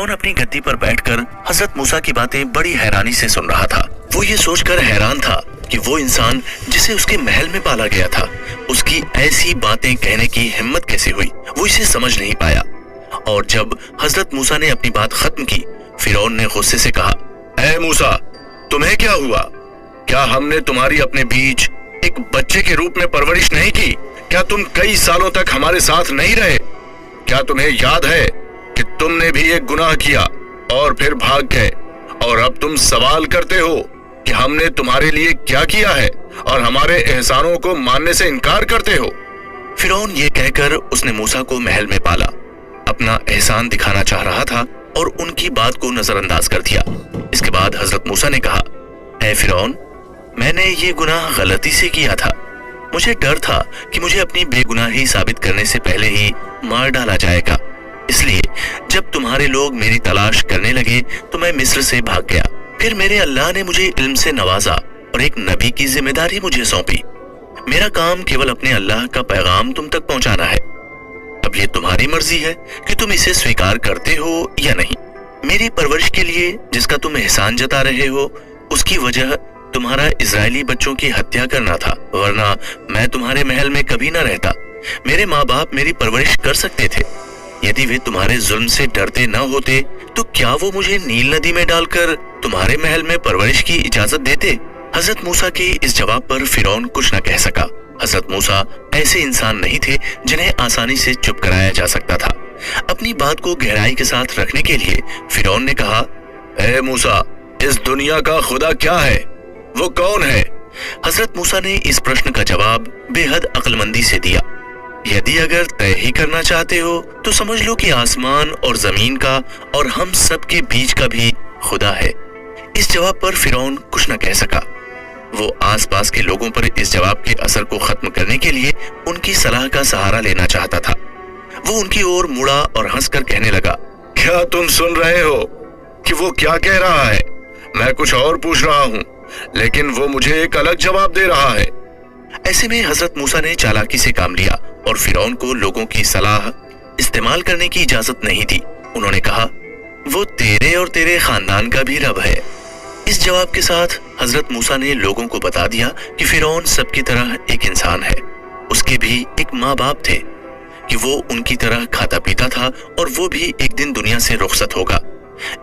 फिरौन अपनी गद्दी पर बैठकर हजरत मूसा की बातें बड़ी हैरानी से सुन रहा था। वो ये सोचकर हैरान था कि वो इंसान जिसे उसके महल में पाला गया था, उसकी ऐसी बातें कहने की हिम्मत कैसे हुई, वो इसे समझ नहीं पाया। और जब हजरत मूसा ने अपनी बात खत्म की, फिरौन ने गुस्से से कहा, ऐ मूसा, तुम्हें क्या हुआ? क्या हमने तुम्हारी अपने बीच एक बच्चे के रूप में परवरिश नहीं की? क्या तुम कई सालों तक हमारे साथ नहीं रहे? क्या तुम्हें याद है कि तुमने भी एक गुनाह किया और फिर भाग गए, और अब तुम सवाल करते हो कि हमने तुम्हारे लिए क्या किया है और हमारे एहसानों को मानने से इनकार करते हो? फिरौन ये कहकर उसने मूसा को महल में पाला, अपना एहसान दिखाना चाह रहा था और उनकी बात को नजरअंदाज कर दिया। इसके बाद हजरत मूसा ने कहा, ऐ फिरौन, मैंने ये गुनाह गलती से किया था। मुझे डर था कि मुझे अपनी बेगुनाही साबित करने से पहले ही मार डाला जाएगा। इसलिए जब तुम्हारे लोग मेरी तलाश करने लगे तो मैं मिस्र से भाग गया। फिर मेरे अल्लाह ने मुझे इल्म से नवाजा और एक नबी की जिम्मेदारी मुझे सौंपी। मेरा काम केवल अपने अल्लाह का पैगाम तुम तक पहुंचाना है। अब ये तुम्हारी मर्जी है कि तुम इसे स्वीकार करते हो या नहीं। मेरी परवरिश के लिए जिसका तुम एहसान जता रहे हो, उसकी वजह तुम्हारा इजरायली बच्चों की हत्या करना था, वरना मैं तुम्हारे महल में कभी न रहता। मेरे माँ बाप मेरी परवरिश कर सकते थे। यदि वे तुम्हारे जुल्म से डरते न होते तो क्या वो मुझे नील नदी में डालकर तुम्हारे महल में परवरिश की इजाजत देते? हजरत मूसा के इस जवाब पर फिरौन कुछ न कह सका। हजरत मूसा ऐसे इंसान नहीं थे जिन्हें आसानी से चुप कराया जा सकता था। अपनी बात को गहराई के साथ रखने के लिए फिरौन ने कहा, ऐ मूसा, इस दुनिया का खुदा क्या है? वो कौन है? हजरत मूसा ने इस प्रश्न का जवाब बेहद अक्लमंदी से दिया। यदि अगर तय ही करना चाहते हो तो समझ लो कि आसमान और जमीन का और हम सब के बीच का भी खुदा है। इस जवाब पर फिरौन कुछ न कह सका। वो आसपास के लोगों पर इस जवाब के असर को खत्म करने के लिए उनकी सलाह का सहारा लेना चाहता था। वो उनकी ओर मुड़ा और हंसकर कहने लगा, क्या तुम सुन रहे हो कि वो क्या कह रहा है? मैं कुछ और पूछ रहा हूँ, लेकिन वो मुझे एक अलग जवाब दे रहा है। ऐसे में हजरत मूसा ने चालाकी से काम लिया और फिरौन को लोगों की सलाह इस्तेमाल करने की इजाजत नहीं दी। उन्होंने कहा, वो तेरे और तेरे खानदान का भी रब है। इस जवाब के साथ हजरत मूसा ने लोगों को बता दिया कि फिरौन सबकी तरह एक इंसान है। उसके भी एक माँ बाप थे कि वो उनकी तरह खाता पीता था और वो भी एक दिन दुनिया से रुखसत होगा।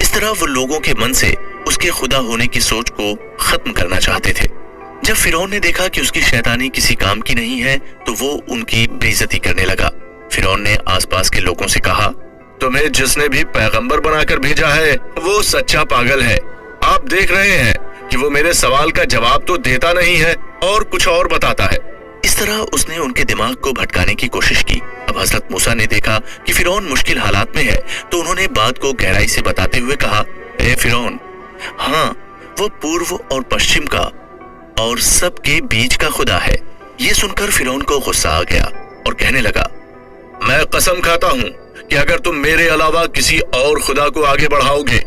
इस तरह वो लोगों के मन से उसके खुदा होने की सोच को खत्म करना चाहते थे। जब फिरौन ने देखा कि उसकी शैतानी किसी काम की नहीं है तो वो उनकी बेइज्जती करने लगा। फिरौन ने आसपास के लोगों से कहा, तुम्हें जिसने भी पैगंबर बनाकर भेजा है वो सच्चा पागल है। आप देख रहे हैं कि वो मेरे सवाल का जवाब तो देता नहीं है और कुछ और बताता है। इस तरह उसने उनके दिमाग को भटकाने की कोशिश की। अब हजरत मूसा ने देखा कि फिरौन मुश्किल हालात में है तो उन्होंने बात को गहराई से बताते हुए कहा, ए फिरौन, हाँ, वो पूर्व और पश्चिम का और सबके बीच का खुदा है। ये सुनकर फिरौन को गुस्सा आ गया और कहने लगा, मैं कसम खाता हूँ कि अगर तुम मेरे अलावा किसी और खुदा को आगे बढ़ाओगे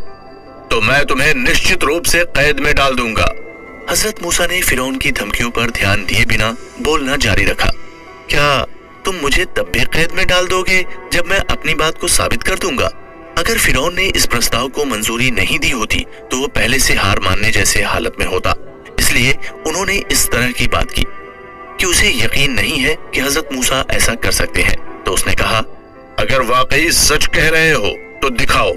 तो मैं तुम्हें निश्चित रूप से कैद में डाल दूंगा। हजरत मूसा ने फिरौन की धमकियों पर ध्यान दिए बिना बोलना जारी रखा, क्या तुम मुझे तब भी कैद में डाल दोगे जब मैं अपनी बात को साबित कर दूंगा? अगर फिरौन ने इस प्रस्ताव को मंजूरी नहीं दी होती तो वो पहले से हार मानने जैसे हालत में होता। इसलिए उन्होंने इस तरह की बात की कि उसे यकीन नहीं है कि हजरत मूसा ऐसा कर सकते हैं। तो उसने कहा, अगर वाकई सच कह रहे हो तो दिखाओ।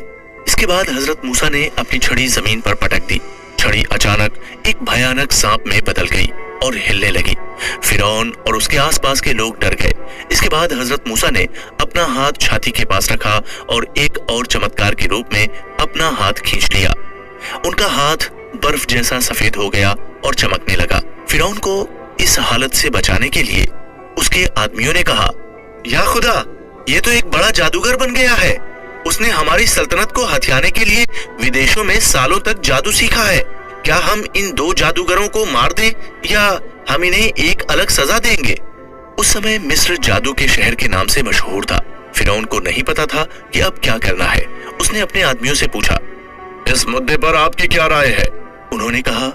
इसके बाद हजरत मूसा ने अपनी छड़ी जमीन पर पटक दी। छड़ी अचानक एक भयानक सांप में बदल गई और हिलने लगी। फिरौन और उसके आसपास के लोग डर गए। इसके बाद हजरत मूसा ने अपना हाथ छाती के पास रखा और एक और चमत्कार के रूप में अपना हाथ खींच लिया। उनका हाथ बर्फ जैसा सफेद हो गया और चमकने लगा। फिरौन को इस हालत से बचाने के लिए उसके आदमियों ने कहा, या खुदा, ये तो एक बड़ा जादूगर बन गया है। उसने हमारी सल्तनत को हथियाने के लिए विदेशों में सालों तक जादू सीखा है। क्या हम इन दो जादूगरों को मार दें या हम इन्हें एक अलग सजा देंगे? उस समय मिस्र जादू के शहर के नाम से मशहूर था। फिरौन को नहीं पता था कि अब क्या करना है। उसने अपने आदमियों से पूछा, इस मुद्दे पर आपकी क्या राय है? उन्होंने कहा,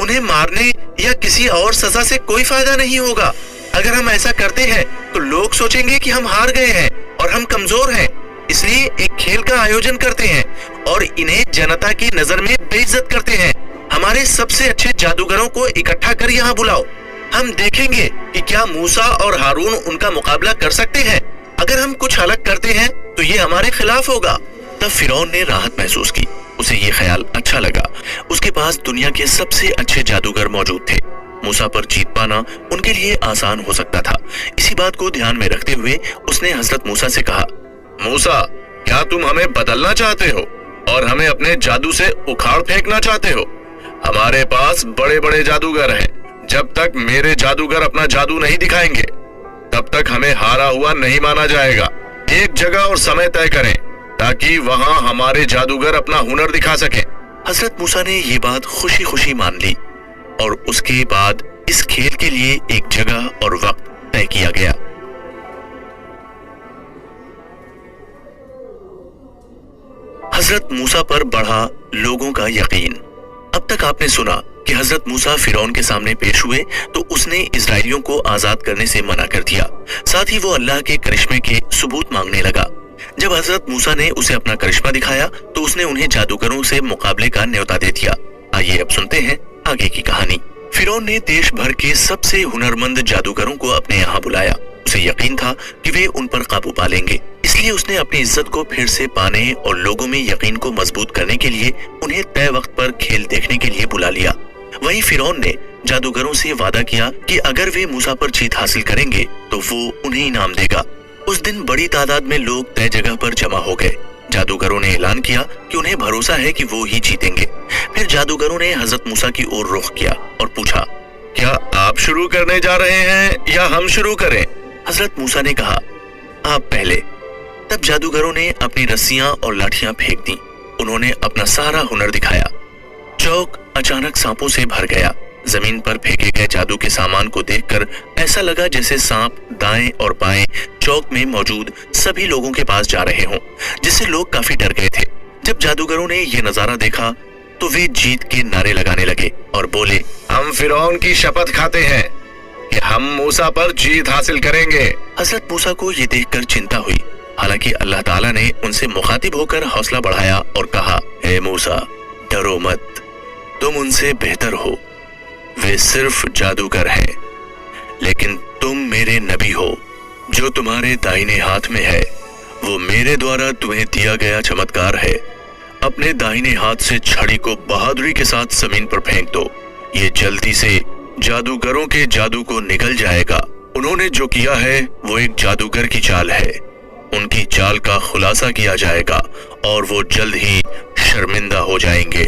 उन्हें मारने या किसी और सजा से कोई फायदा नहीं होगा। अगर हम ऐसा करते हैं तो लोग सोचेंगे कि हम हार गए हैं और हम कमजोर हैं। اس لیے ایک کھیل کا آیوجن کرتے ہیں اور انہیں جنتا کی نظر میں بے عزت کرتے ہیں۔ ہمارے سب سے اچھے جادوگروں کو اکٹھا کر یہاں بلاؤ، ہم دیکھیں گے کہ کیا موسیٰ اور ہارون ان کا مقابلہ کر سکتے ہیں۔ اگر ہم کچھ الگ کرتے ہیں تو یہ ہمارے خلاف ہوگا۔ تب فرعون نے راحت محسوس کی، اسے یہ خیال اچھا لگا، اس کے پاس دنیا کے سب سے اچھے جادوگر موجود تھے، موسیٰ پر جیت پانا ان کے لیے آسان ہو سکتا تھا۔ اسی بات کو دھیان میں رکھتے ہوئے اس نے حضرت موسیٰ سے کہا، موسیٰ، کیا تم ہمیں بدلنا چاہتے ہو اور ہمیں اپنے جادو سے اکھاڑ پھینکنا چاہتے ہو؟ ہمارے پاس بڑے بڑے جادوگر ہیں، جب تک میرے جادوگر اپنا جادو نہیں دکھائیں گے تب تک ہمیں ہارا ہوا نہیں مانا جائے گا۔ ایک جگہ اور سمے طے کریں تاکہ وہاں ہمارے جادوگر اپنا ہنر دکھا سکیں۔ حضرت موسیٰ نے یہ بات خوشی خوشی مان لی اور اس کے بعد اس کھیل کے لیے ایک جگہ اور وقت طے کیا گیا۔ حضرت موسیٰ پر بڑھا لوگوں کا یقین۔ اب تک آپ نے سنا کہ حضرت موسیٰ فرعون کے سامنے پیش ہوئے تو اس نے اسرائیلیوں کو آزاد کرنے سے منع کر دیا، ساتھ ہی وہ اللہ کے کرشمے کے ثبوت مانگنے لگا۔ جب حضرت موسیٰ نے اسے اپنا کرشمہ دکھایا تو اس نے انہیں جادوگروں سے مقابلے کا نیوتا دے دیا۔ آئیے اب سنتے ہیں آگے کی کہانی۔ فرعون نے دیش بھر کے سب سے ہنرمند جادوگروں کو اپنے یہاں بلایا۔ اسے یقین تھا کہ وہ ان پر قابو پا لیں گے، اس لیے اس نے اپنی عزت کو پھر سے پانے اور لوگوں میں یقین کو مضبوط کرنے کے لیے انہیں طے وقت پر کھیل دیکھنے کے لیے بلا لیا۔ وہیں فرعون نے جادوگروں سے وعدہ کیا کہ اگر وہ موسیٰ پر جیت حاصل کریں گے تو وہ انہیں انعام دے گا۔ اس دن بڑی تعداد میں لوگ طے جگہ پر جمع ہو گئے۔ جادوگروں نے اعلان کیا کہ انہیں بھروسہ ہے کہ وہ ہی جیتیں گے۔ پھر جادوگروں نے حضرت موسیٰ کی اور رخ کیا اور پوچھا، کیا آپ شروع کرنے جا رہے ہیں یا ہم شروع کریں؟ حضرت موسیٰ نے کہا، آپ پہلے۔ تب جادوگروں نے اپنی رسیاں اور لاٹھیاں پھینک دیں، انہوں نے اپنا سارا ہنر دکھایا۔ چوک اچانک سانپوں سے بھر گیا۔ زمین پر پھینکے گئے جادو کے سامان کو دیکھ کر ایسا لگا جیسے سانپ دائیں اور بائیں چوک میں موجود سبھی لوگوں کے پاس جا رہے ہوں، جس سے لوگ کافی ڈر گئے تھے۔ جب جادوگروں نے یہ نظارہ دیکھا تو وہ جیت کے نعرے لگانے لگے اور بولے، ہم فرعون کی شپت کھاتے ہیں کہ ہم موسیٰ پر جیت حاصل کریں گے۔ حضرت موسیٰ کو یہ دیکھ کر چنتا ہوئی، حالانکہ اللہ تعالیٰ نے ان سے مخاطب ہو کر حوصلہ بڑھایا اور کہا، اے موسیٰ، ڈرو مت، تم ان سے بہتر ہو، وہ صرف جادوگر ہیں، لیکن تم میرے نبی ہو۔ جو تمہارے دائنے ہاتھ میں ہے وہ میرے دوارا تمہیں دیا گیا چمتکار ہے۔ اپنے دائنے ہاتھ سے چھڑی کو بہادری کے ساتھ زمین پر پھینک دو، یہ جلدی سے جادوگروں کے جادو کو نگل جائے گا۔ انہوں نے جو کیا ہے وہ ایک جادوگر کی چال ہے، ان کی چال کا خلاصہ کیا جائے گا اور وہ جلد ہی شرمندہ ہو جائیں گے۔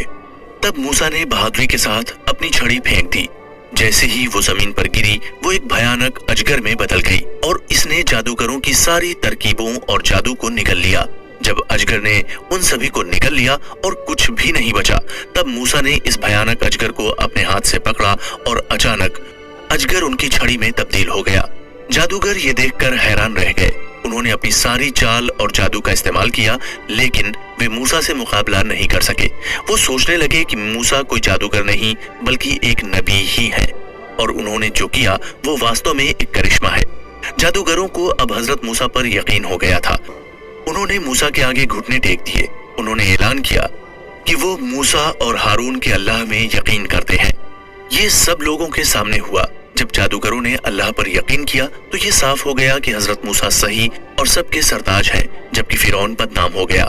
تب موسیٰ نے بہادری کے ساتھ اپنی چھڑی پھینک دی۔ جیسے ہی وہ زمین پر گری وہ ایک بھیانک اجگر میں بدل گئی اور اس نے جادوگروں کی ساری ترکیبوں اور جادو کو نگل لیا۔ جب اجگر نے ان سبھی کو نگل لیا اور کچھ بھی نہیں بچا، تب موسیٰ نے اس بھیانک اجگر کو اپنے ہاتھ سے پکڑا اور اچانک اجگر ان کی چھڑی میں تبدیل ہو گیا۔ جادوگر یہ دیکھ کر حیران رہ گئے۔ انہوں نے اپنی ساری چال اور جادو کا استعمال کیا لیکن وہ موسیٰ سے مقابلہ نہیں کر سکے۔ وہ سوچنے لگے کہ موسیٰ کوئی جادوگر نہیں بلکہ ایک نبی ہی ہے اور انہوں نے جو کیا وہ واستو میں ایک کرشمہ ہے۔ جادوگروں کو اب حضرت موسیٰ پر یقین ہو گیا تھا۔ انہوں نے موسیٰ کے آگے گھٹنے ٹیک دیے۔ انہوں نے اعلان کیا کہ وہ موسیٰ اور ہارون کے اللہ میں یقین کرتے ہیں۔ یہ سب لوگوں کے سامنے ہوا۔ جب جادوگروں نے اللہ پر یقین کیا تو یہ صاف ہو گیا کہ حضرت موسیٰ صحیح اور سب کے سرتاج ہیں، جبکہ فرعون بدنام ہو گیا۔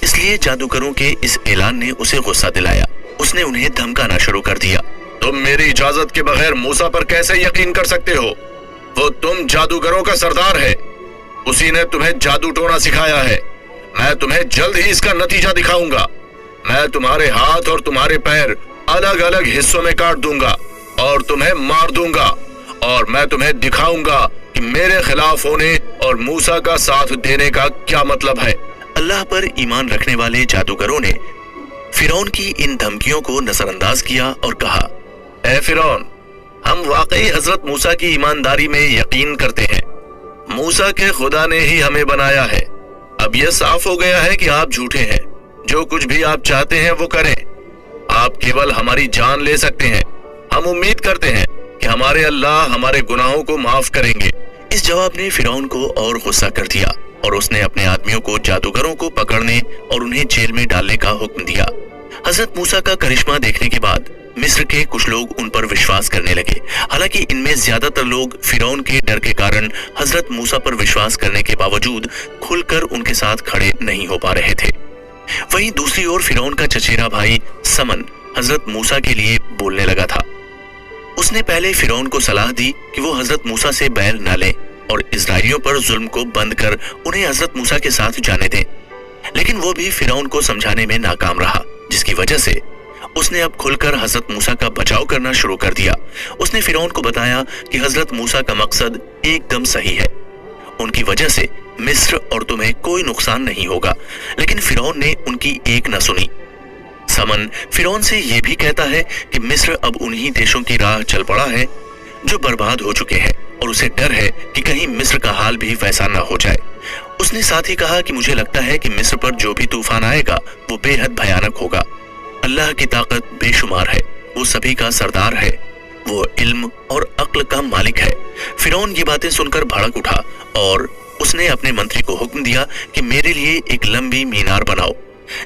اس لیے جادوگروں کے اس اعلان نے اسے غصہ دلایا۔ اس نے انہیں دھمکانا شروع کر دیا، تم میری اجازت کے بغیر موسیٰ پر کیسے یقین کر سکتے ہو؟ وہ تم جادوگروں کا سردار ہے، اسی نے تمہیں جادو ٹونا سکھایا ہے۔ میں تمہیں جلد ہی اس کا نتیجہ دکھاؤں گا۔ میں تمہارے ہاتھ اور تمہارے پیر الگ الگ حصوں میں کاٹ دوں گا اور تمہیں مار دوں گا، اور میں تمہیں دکھاؤں گا کہ میرے خلاف ہونے اور موسیٰ کا ساتھ دینے کا کیا مطلب ہے۔ اللہ پر ایمان رکھنے والے جادوگروں نے فرعون کی ان دھمکیوں کو نظر انداز کیا اور کہا، اے فرعون، ہم واقعی حضرت موسیٰ کی ایمانداری میں یقین کرتے ہیں۔ موسیٰ کے خدا نے ہی ہمیں بنایا ہے۔ اب یہ صاف ہو گیا ہے کہ آپ جھوٹے ہیں۔ جو کچھ بھی آپ چاہتے ہیں وہ کریں، آپ کیول ہماری جان لے سکتے ہیں۔ ہم امید کرتے ہیں کہ ہمارے اللہ ہمارے گناہوں کو معاف کریں گے۔ اس جواب نے فرعون کو اور غصہ کر دیا۔ और उसने अपने आदमियों को जादूगरों को पकड़ने और उन्हें जेल में डालने का हुक्म दिया। हजरत मूसा का करिश्मा देखने के बाद मिस्र के कुछ लोग उन पर विश्वास करने लगे। हालांकि इनमें ज्यादातर लोग फिरौन के डर के कारण हजरत मूसा पर विश्वास करने के बावजूद खुलकर उनके साथ खड़े नहीं हो पा रहे थे। वहीं दूसरी ओर फिरौन का चचेरा भाई समन हजरत मूसा के लिए बोलने लगा था। उसने पहले फिरौन को सलाह दी कि वो हजरत मूसा से बैर न लें और इजराइलियों पर जुल्म को बंद कर उन्हें हजरत मूसा के साथ जाने दें। लेकिन वो भी फिरौन को समझाने में नाकाम रहा, जिसकी वजह से उसने अब खुलकर हजरत मूसा का बचाव करना शुरू कर दिया। उसने फिरौन को बताया कि हजरत मूसा का मकसद एकदम सही है, उनकी वजह से मिस्र और तुम्हें कोई नुकसान नहीं होगा। लेकिन फिरौन ने उनकी एक न सुनी। समन फिरौन से यह भी कहता है कि मिस्र अब उन्हीं देशों की राह चल पड़ा है जो बर्बाद हो चुके हैं और उसे डर है कि कहीं मिस्र का हाल भी वैसा न हो जाए। उसने साथ ही कहा कि मुझे लगता है कि मिस्र पर जो भी तूफान आएगा वो बेहद भयानक होगा। अल्लाह की ताकत बेशुमार है, वो सभी का सरदार है, वो इल्म और अक्ल का मालिक है। फिरौन ये बातें सुनकर भड़क उठा और उसने अपने मंत्री को हुक्म दिया कि मेरे लिए एक लंबी मीनार बनाओ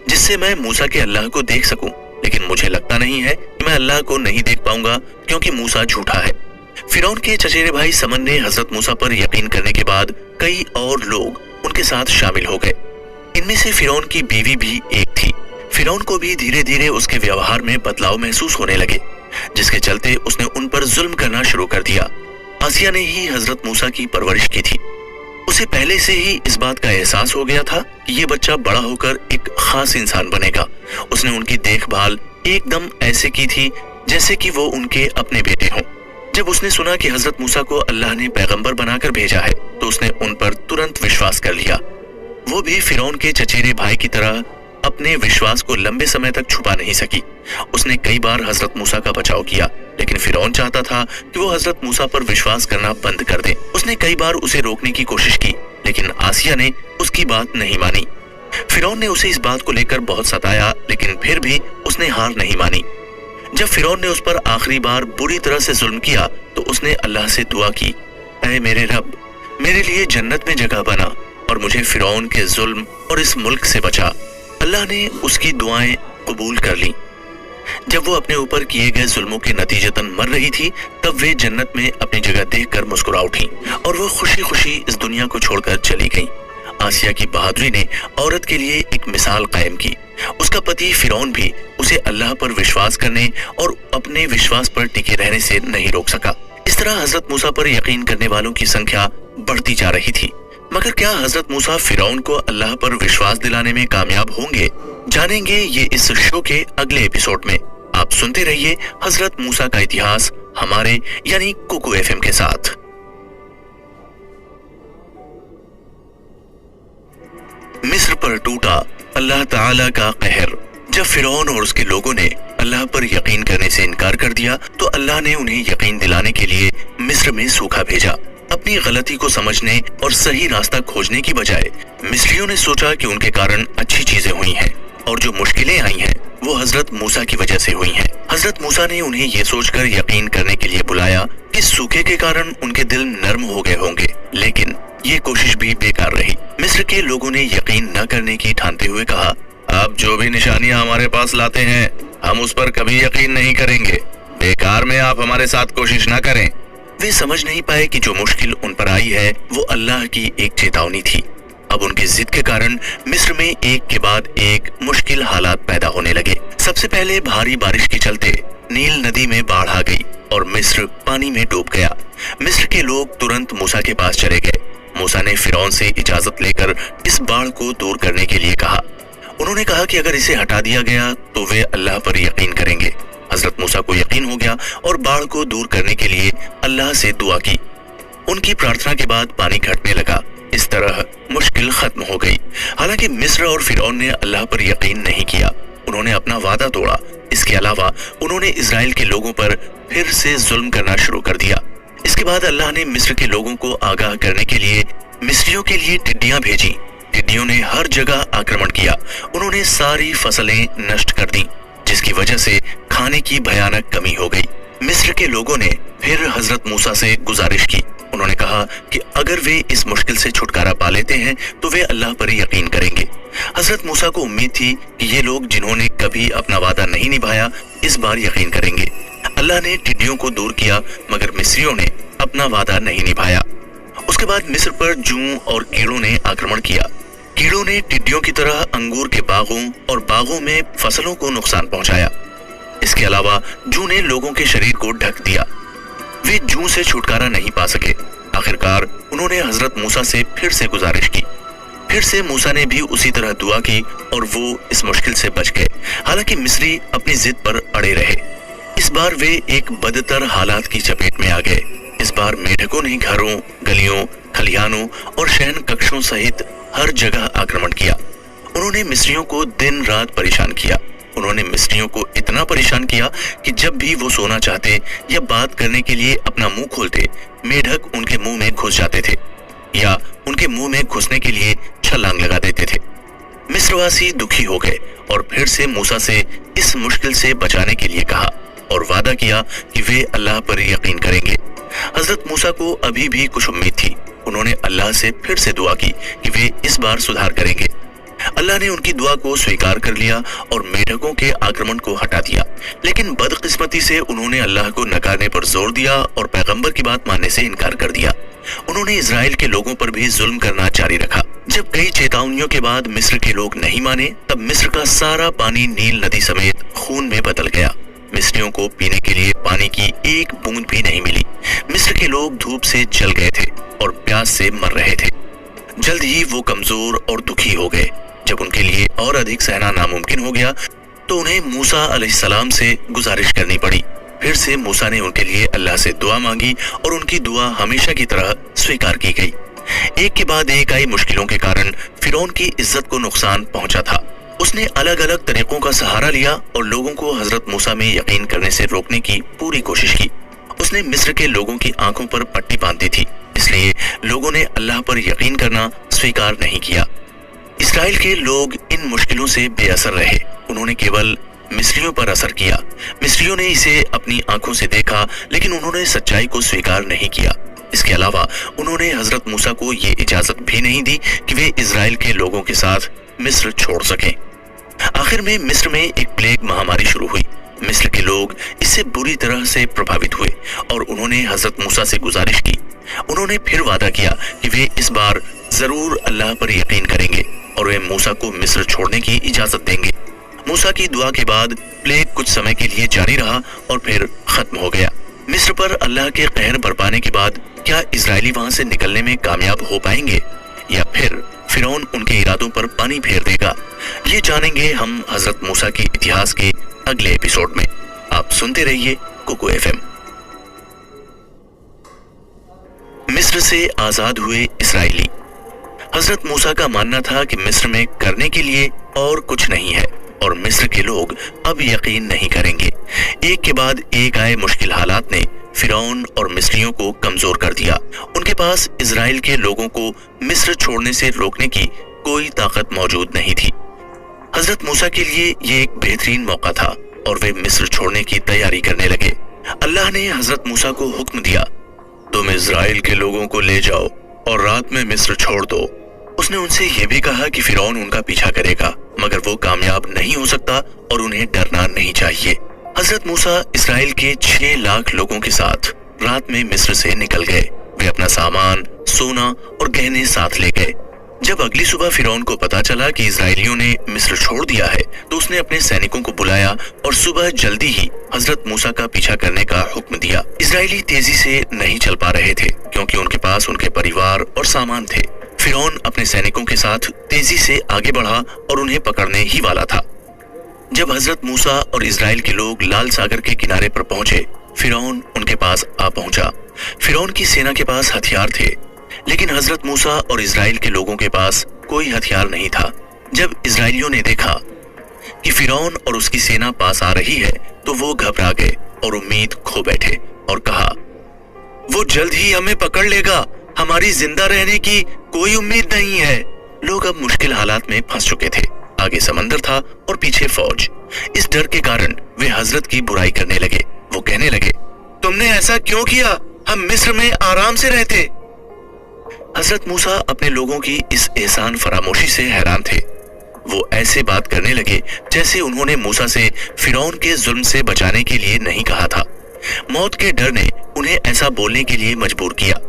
जिससे मैं मूसा के अल्लाह को देख सकूं। लेकिन मुझे लगता नहीं है कि मैं अल्लाह को नहीं देख पाऊंगा क्योंकि मूसा झूठा है। फिरौन के चचेरे भाई समन ने हजरत मूसा पर यकीन करने के बाद कई और लोग उनके साथ शामिल हो गए। इनमें से फिरौन की बीवी भी एक थी। फिरौन को भी धीरे धीरे उसके व्यवहार में बदलाव महसूस होने लगे, जिसके चलते उसने उन पर जुल्म करना शुरू कर दिया। आसिया ने ही हजरत मूसा की परवरिश की थी। उसे पहले से ही इस बात का एहसास हो गया था कि ये बच्चा बड़ा होकर एक खास इंसान बनेगा। उसने उनकी देखभाल एकदम ऐसे की थी जैसे कि वो उनके अपने बेटे हों। जब उसने सुना कि हजरत मूसा को अल्लाह ने पैगंबर बनाकर भेजा है तो उसने उन पर तुरंत विश्वास कर लिया। वो भी फिरौन के चचेरे भाई की तरह अपने विश्वास को लंबे समय तक छुपा नहीं सकी। उसने कई बार हजरत मूसा का बचाव किया, लेकिन फिरौन चाहता था कि वो हजरत मूसा पर विश्वास करना बंद कर दे। उसने कई बार उसे रोकने की कोशिश की, लेकिन आसिया ने उसकी बात नहीं मानी। फिरौन ने उसे इस बात को लेकर बहुत सताया, लेकिन फिर भी उसने हार नहीं मानी। जब फिरौन ने उस पर आखिरी बार बुरी तरह से जुल्म किया तो उसने अल्लाह से दुआ की, ऐ मेरे रब, मेरे लिए जन्नत में जगह बना और मुझे फिरौन के जुल्म और इस मुल्क से बचा। अल्लाह ने उसकी दुआएं कबूल कर ली। जब वो अपने ऊपर किए गए जुल्मों के नतीजतन मर रही थी तब वे जन्नत में अपनी जगह देखकर मुस्कुरा उठी और वो खुशी खुशी इस दुनिया को छोड़कर चली गई। आसिया की बहादुरी ने औरत के लिए एक मिसाल कायम की। उसका पति फिरौन भी उसे अल्लाह पर विश्वास करने और अपने विश्वास पर टिके रहने से नहीं रोक सका। इस तरह हजरत मूसा पर यकीन करने वालों की संख्या बढ़ती जा रही थी। मगर क्या हजरत मूसा फिरौन को अल्लाह पर विश्वास दिलाने में कामयाब होंगे? जानेंगे ये इस शो के अगले एपिसोड में। आप सुनते रहिए हजरत मूसा का इतिहास हमारे यानी कुकू एफएम के साथ। मिस्र पर टूटा अल्लाह ताला का कहर। जब फिरौन और उसके लोगों ने अल्लाह पर यकीन करने से इनकार कर दिया तो अल्लाह ने उन्हें यकीन दिलाने के लिए मिस्र में सूखा भेजा। अपनी गलती को समझने और सही रास्ता खोजने की बजाय मिस्रियों ने सोचा कि उनके कारण अच्छी चीजें हुई हैं और जो मुश्किलें आई हैं वो हजरत मूसा की वजह से हुई हैं। हजरत मूसा ने उन्हें ये सोचकर यकीन करने के लिए बुलाया कि सूखे के कारण उनके दिल नर्म हो गए होंगे, लेकिन ये कोशिश भी बेकार रही। मिस्र के लोगों ने यकीन न करने की ठानते हुए कहा, आप जो भी निशानियां हमारे पास लाते हैं हम उस पर कभी यकीन नहीं करेंगे। बेकार में आप हमारे साथ कोशिश न करें। वे समझ नहीं पाए कि जो मुश्किल उन पर आई है वो अल्लाह की एक चेतावनी थी। अब उनकी जिद के कारण मिस्र में एक के बाद एक मुश्किल हालात पैदा होने लगे। सबसे पहले भारी बारिश के चलते नील नदी में बाढ़ आ गई और मिस्र पानी में डूब गया। मिस्र के लोग तुरंत मूसा के पास चले गए। मूसा ने फिरौन से इजाजत लेकर इस बाढ़ को दूर करने के लिए कहा। उन्होंने कहा कि अगर इसे हटा दिया गया तो वे अल्लाह पर यकीन करेंगे। हजरत मूसा को यकीन हो गया और बाढ़ को दूर करने के लिए अल्लाह से दुआ की। उनकी प्रार्थना के बाद पानी घटने लगा। इस तरह मुश्किल खत्म हो गई। हालांकि मिस्र और फिरौन ने अल्लाह पर यकीन नहीं किया। उन्होंने अपना वादा तोड़ा। इसके अलावा उन्होंने इजराइल के लोगों पर फिर से जुल्म करना शुरू कर दिया। इसके बाद अल्लाह ने मिस्र के लोगों को आगाह करने के लिए मिस्रियों के लिए टिड्डियां भेजी। टिड्डियों ने हर जगह आक्रमण किया। उन्होंने सारी फसलें नष्ट कर दी, जिसकी वजह से खाने की भयानक कमी हो गई। मिस्र के लोगों ने फिर हजरत मूसा से गुजारिश की उन्होंने कहा कि अगर वे इस मुश्किल से छुटकारा पा लेते हैं तो वे अल्लाह पर यकीन करेंगे। हजरत मूसा को उम्मीद थी कि ये लोग जिन्होंने कभी अपना वादा नहीं निभाया इस बार यकीन करेंगे। अल्लाह ने टिड्डियों को दूर किया मगर मिस्रियों ने अपना वादा नहीं निभाया। उसके बाद मिस्र पर जूं और कीड़ों ने आक्रमण किया। कीड़ों ने टिड्डियों की तरह अंगूर के बागों और बागों में फसलों को नुकसान पहुंचाया। इसके अलावा जूं ने लोगों के शरीर को ढक दिया। वे जूं से छुटकारा नहीं पा सके। आखिरकार उन्होंने हजरत मूसा से फिर से गुजारिश की। फिर से मूसा ने भी उसी तरह दुआ की और वो इस मुश्किल से बच गए। हालांकि मिस्री अपनी जिद पर अड़े रहे। इस बार वे एक बदतर हालात की चपेट में आ गए। इस बार मेढकों ने घरों, गलियों, खलिहानों और शयन कक्षों सहित हर जगह आक्रमण किया। उन्होंने मिस्रियों को दिन रात परेशान किया। उन्होंने मिस्रियों को इतना परेशान किया कि जब भी वो सोना चाहते या बात करने के लिए अपना मुंह खोलते, मेढक उनके मुंह में घुस जाते थे या उनके मुंह में घुसने के लिए छलांग लगा देते थे। मिस्रवासी दुखी हो गए और फिर से मूसा से इस मुश्किल से बचाने के लिए कहा और वादा किया कि वे अल्लाह पर यकीन करेंगे। हजरत मूसा को अभी भी कुछ उम्मीद थी। उन्होंने अल्लाह से फिर से दुआ की कि वे इस बार सुधार करेंगे। अल्लाह ने उनकी दुआ को स्वीकार कर लिया और मेढकों के आक्रमण को हटा दिया। लेकिन बदकिस्मती से उन्होंने अल्लाह को नकारने पर जोर दिया और पैगंबर की बात मानने से इनकार कर दिया। उन्होंने इजराइल के लोगों पर भी जुल्म करना जारी रखा। जब कई चेतावनियों के बाद मिस्र के लोग नहीं माने, तब मिस्र का सारा पानी नील नदी समेत खून में बदल गया। मिस्रियों को पीने के लिए पानी की एक बूंद भी नहीं मिली। मिस्र के लोग धूप से जल गए थे और प्यास से मर रहे थे। जल्द ही वो कमजोर और दुखी हो गए। जब उनके लिए और अधिक सहना नामुमकिन हो गया तो उन्हें मूसा अलैहिस्सलाम से गुजारिश करनी पड़ी। फिर से मूसा ने उनके लिए अल्लाह से दुआ मांगी और उनकी दुआ हमेशा की तरह स्वीकार की गई। एक के बाद एक आई मुश्किलों के कारण फिरौन की इज्जत को नुकसान पहुंचा था। उसने अलग अलग तरीकों का सहारा लिया और लोगों को हजरत मूसा में यकीन करने से रोकने की पूरी कोशिश की। उसने मिस्र के लोगों की आंखों पर पट्टी बांधी थी, इसलिए लोगों ने अल्लाह पर यकीन करना स्वीकार नहीं किया। इस्राएल के लोग इन मुश्किलों से बेअसर रहे। उन्होंने केवल मिस्रियों पर असर किया। मिस्रियों ने इसे अपनी आंखों से देखा, लेकिन उन्होंने सच्चाई को स्वीकार नहीं किया। इसके अलावा उन्होंने हजरत मूसा को ये इजाजत भी नहीं दी कि वे इजराइल के लोगों के साथ मिस्र छोड़ सकें। आखिर में मिस्र में एक प्लेग महामारी शुरू हुई। मिस्र के लोग इससे बुरी तरह से प्रभावित हुए और उन्होंने हजरत मूसा से गुजारिश की। उन्होंने फिर वादा किया कि वे इस बार जरूर अल्लाह पर यकीन करेंगे और वे मूसा को मिस्र छोड़ने की इजाजत देंगे। मूसा की दुआ के बाद प्लेग कुछ समय के लिए जारी रहा और फिर खत्म हो गया। मिस्र पर अल्लाह के कहर बरपाने के बाद क्या इजरायली वहां से निकलने में कामयाब हो पाएंगे या फिर फिरौन उनके इरादों पर पानी फेर देगा? ये जानेंगे हम हजरत मूसा के इतिहास के अगले एपिसोड में। आप सुनते रहिए कुकू एफएम। मिस्र से आजाद हुए इसराइली। हजरत मूसा का मानना था कि मिस्र में करने के लिए और कुछ नहीं है और मिस्र के लोग अब यकीन नहीं करेंगे। एक के बाद एक आए मुश्किल हालात ने फिरौन और मिस्रियों को कमजोर कर दिया। उनके पास इजराइल के लोगों को मिस्र छोड़ने से रोकने की कोई ताकत मौजूद नहीं थी। हजरत मूसा के लिए ये एक बेहतरीन मौका था और वे मिस्र छोड़ने की तैयारी करने लगे। अल्लाह ने हजरत मूसा को हुक्म दिया, तुम इजराइल के लोगों को ले जाओ और रात में मिस्र छोड़ दो। उसने उनसे यह भी कहा कि फिरौन उनका पीछा करेगा, मगर वो कामयाब नहीं हो सकता और उन्हें डरना नहीं चाहिए। हजरत मूसा इस्राएल के 6 लाख लोगों के साथ रात में मिस्र से निकल गए। वे अपना सामान, सोना और गहने साथ ले गए। जब अगली सुबह फिरौन को पता चला कि इजरायलियों ने मिस्र छोड़ दिया है, तो उसने अपने सैनिकों को बुलाया और सुबह जल्दी ही हजरत मूसा का पीछा करने का हुक्म दिया। इजरायली तेजी से नहीं चल पा रहे थे क्योंकि उनके पास उनके परिवार और सामान थे। फिरौन अपने सैनिकों के साथ तेजी से आगे बढ़ा और उन्हें पकड़ने ही वाला था। जब हजरत मूसा और इजराइल के लोग लाल सागर के किनारे पर पहुंचे, फिरौन उनके पास आ पहुंचा। फिरौन की सेना के पास हथियार थे, लेकिन हजरत मूसा और इजराइल के लोगों के पास कोई हथियार नहीं था। जब इजराइलियों ने देखा कि फिरौन और उसकी सेना पास आ रही है, तो वो घबरा गए और उम्मीद खो बैठे और कहा, वो जल्द ही हमें पकड़ लेगा, हमारी जिंदा रहने की कोई उम्मीद नहीं है। लोग अब मुश्किल हालात में फंस चुके थे। आगे समंदर था और पीछे फौज। इस डर के कारण वे हजरत की बुराई करने लगे। वो कहने लगे, तुमने ऐसा क्यों किया? हम मिस्र में आराम से रहते। हजरत मूसा अपने लोगों की इस एहसान फरामोशी से हैरान थे। वो ऐसे बात करने लगे जैसे उन्होंने मूसा से फिरौन के जुल्म से बचाने के लिए नहीं कहा था। मौत के डर ने उन्हें ऐसा बोलने के लिए मजबूर किया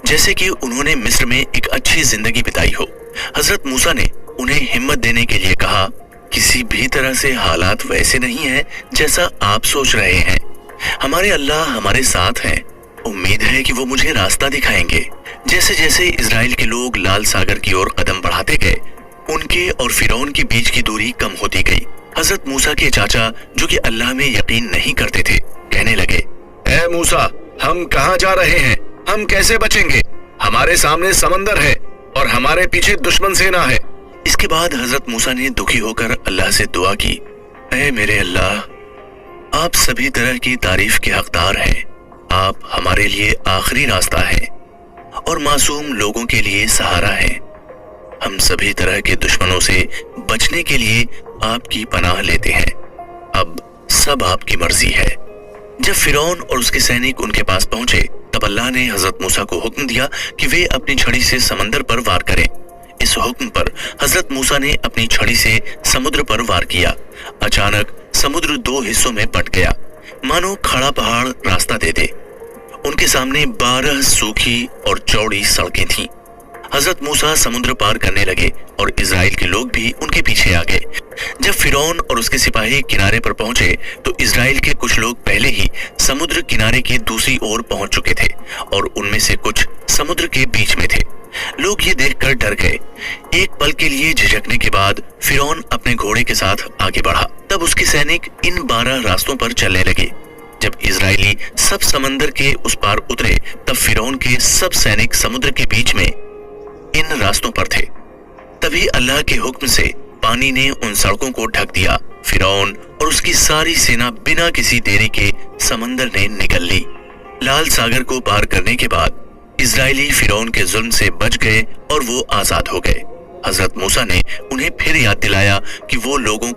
जैसे कि उन्होंने मिस्र में एक अच्छी जिंदगी बिताई हो। हजरत मूसा ने उन्हें हिम्मत देने के लिए कहा, किसी भी तरह से हालात वैसे नहीं हैं जैसा आप सोच रहे हैं। हमारे अल्लाह हमारे साथ हैं। उम्मीद है कि वो मुझे रास्ता दिखाएंगे। जैसे जैसे इजराइल के लोग लाल सागर की ओर कदम बढ़ाते गए, उनके और फिरौन के बीच की दूरी कम होती गई। हजरत मूसा के चाचा, जो कि अल्लाह में यकीन नहीं करते थे, कहने लगे, ऐ मूसा, हम कहाँ जा रहे हैं? हम कैसे बचेंगे? हमारे सामने समंदर है और हमारे पीछे दुश्मन सेना है। इसके बाद हजरत मूसा ने दुखी होकर अल्लाह से दुआ की, ऐ मेरे अल्लाह, आप सभी तरह की तारीफ के हकदार हैं। आप हमारे लिए आखिरी रास्ता हैं और मासूम लोगों के लिए सहारा हैं। हम सभी तरह के दुश्मनों से बचने के लिए आपकी पनाह लेते हैं। अब सब आपकी मर्जी है। जब फिरौन और उसके सैनिक उनके पास पहुंचे, तब अल्लाह ने हजरत मूसा को हुक्म दिया कि वे अपनी छड़ी से समंदर पर वार करें। इस हुक्म पर हजरत मूसा ने अपनी छड़ी से समुद्र पर वार किया। अचानक समुद्र दो हिस्सों में बंट गया, मानो खड़ा पहाड़ रास्ता दे दे। उनके सामने 12 सूखी और चौड़ी सड़कें थीं। हजरत मूसा समुद्र पार करने लगे और इजराइल के लोग भी उनके पीछे आ गए। जब फिरौन और उसके सिपाही किनारे पर पहुंचे तो इजराइल के कुछ लोग पहले ही समुद्र किनारे की दूसरी ओर पहुंच चुके थे और उनमें से कुछ समुद्र के बीच में थे। लोग ये देखकर डर गए। एक पल के लिए झिझकने के बाद फिरौन अपने घोड़े के साथ आगे बढ़ा। तब उसके सैनिक इन 12 रास्तों पर चलने लगे। जब इजरायली सब समंदर के उस पार उतरे, तब फिरौन के सब सैनिक समुद्र के बीच में इन रास्तों पर थे। तभी अल्लाह के हुक्म से पानी ने उन सड़कों को ढक दिया। फिरौन और उसकी सारी सेना बिना किसी देरी के समंदर ने निगल ली। लाल सागर को पार करने के बाद इजरायली फिरौन के जुल्म से बच गए और वो आजाद हो गए। हजरत मूसा ने उन्हें फिर याद दिलाया कि वो लोगों